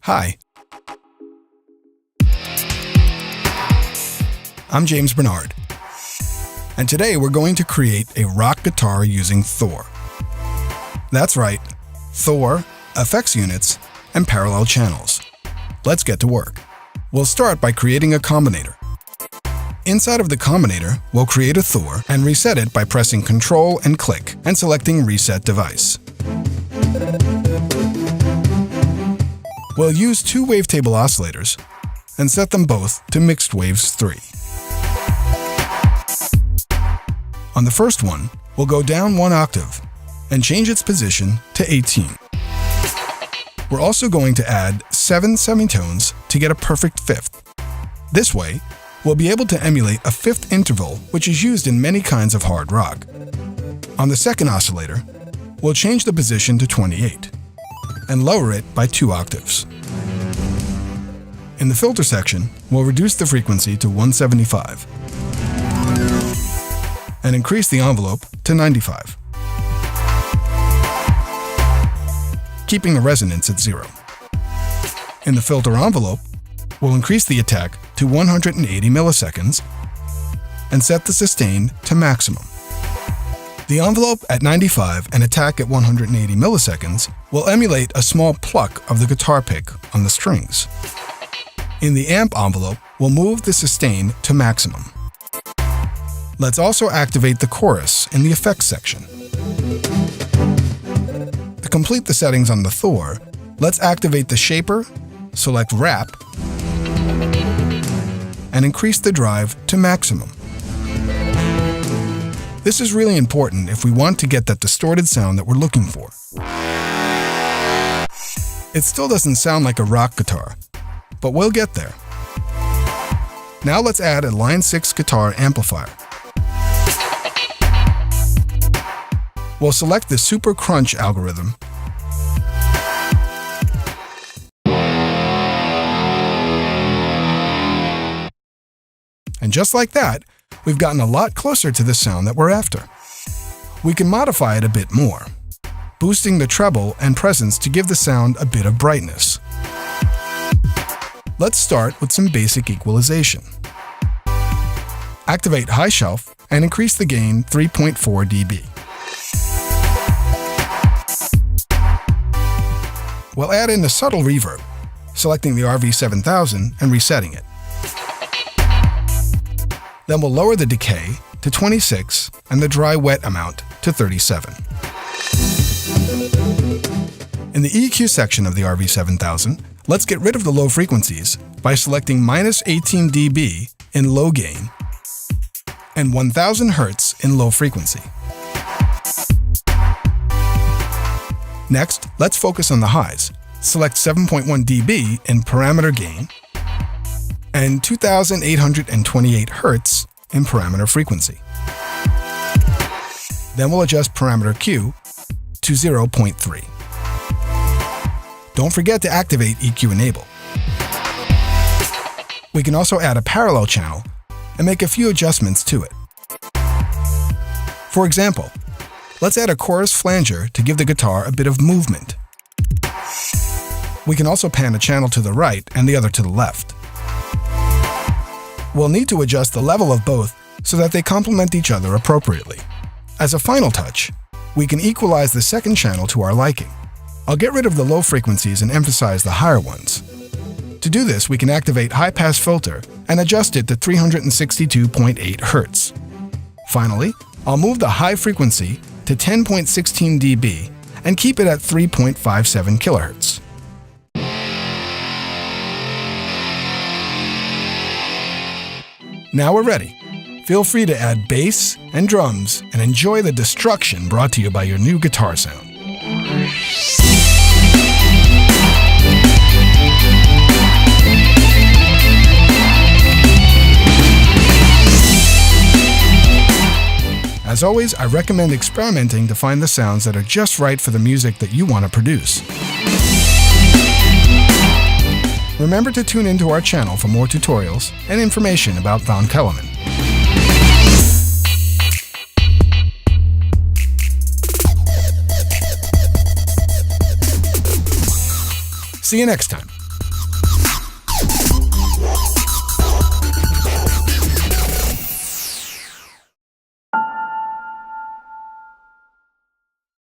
Hi. I'm James Bernard, and today we're going to create a rock guitar using Thor. That's right, Thor, effects units, and parallel channels. Let's get to work. We'll start by creating a Combinator. Inside of the Combinator, we'll create a Thor and reset it by pressing Ctrl and click and selecting Reset Device. We'll use two wavetable oscillators and set them both to Mixed Waves 3. On the first one, we'll go down 1 octave and change its position to 18. We're also going to add 7 semitones to get a perfect fifth. This way, we'll be able to emulate a fifth interval, which is used in many kinds of hard rock. On the second oscillator, we'll change the position to 28 and lower it by 2 octaves. In the filter section, we'll reduce the frequency to 175 and increase the envelope to 95, keeping the resonance at 0. In the filter envelope, we'll increase the attack to 180 milliseconds and set the sustain to maximum. The envelope at 95 and attack at 180 milliseconds will emulate a small pluck of the guitar pick on the strings. In the amp envelope, we'll move the sustain to maximum. Let's also activate the chorus in the effects section. To complete the settings on the Thor, let's activate the shaper, select wrap, and increase the drive to maximum. This is really important if we want to get that distorted sound that we're looking for. It still doesn't sound like a rock guitar, but we'll get there. Now let's add a Line 6 guitar amplifier. We'll select the Super Crunch algorithm and just like that, we've gotten a lot closer to the sound that we're after. We can modify it a bit more, boosting the treble and presence to give the sound a bit of brightness. Let's start with some basic equalization. Activate High Shelf and increase the gain 3.4 dB. We'll add in a subtle reverb, selecting the RV7000 and resetting it. Then we'll lower the decay to 26 and the dry-wet amount to 37. In the EQ section of the RV7000, let's get rid of the low frequencies by selecting -18 dB in low gain and 1000 Hz in low frequency. Next, let's focus on the highs. Select 7.1 dB in parameter gain and 2828 Hz in parameter frequency. Then we'll adjust parameter Q to 0.3. Don't forget to activate EQ Enable. We can also add a parallel channel and make a few adjustments to it. For example, let's add a chorus flanger to give the guitar a bit of movement. We can also pan a channel to the right and the other to the left. We'll need to adjust the level of both so that they complement each other appropriately. As a final touch, we can equalize the second channel to our liking. I'll get rid of the low frequencies and emphasize the higher ones. To do this, we can activate High Pass Filter and adjust it to 362.8 Hz. Finally, I'll move the high frequency to 10.16 dB and keep it at 3.57 kHz. Now we're ready. Feel free to add bass and drums and enjoy the destruction brought to you by your new guitar sound. As always, I recommend experimenting to find the sounds that are just right for the music that you want to produce. Remember to tune into our channel for more tutorials and information about VonKelemen. See you next time.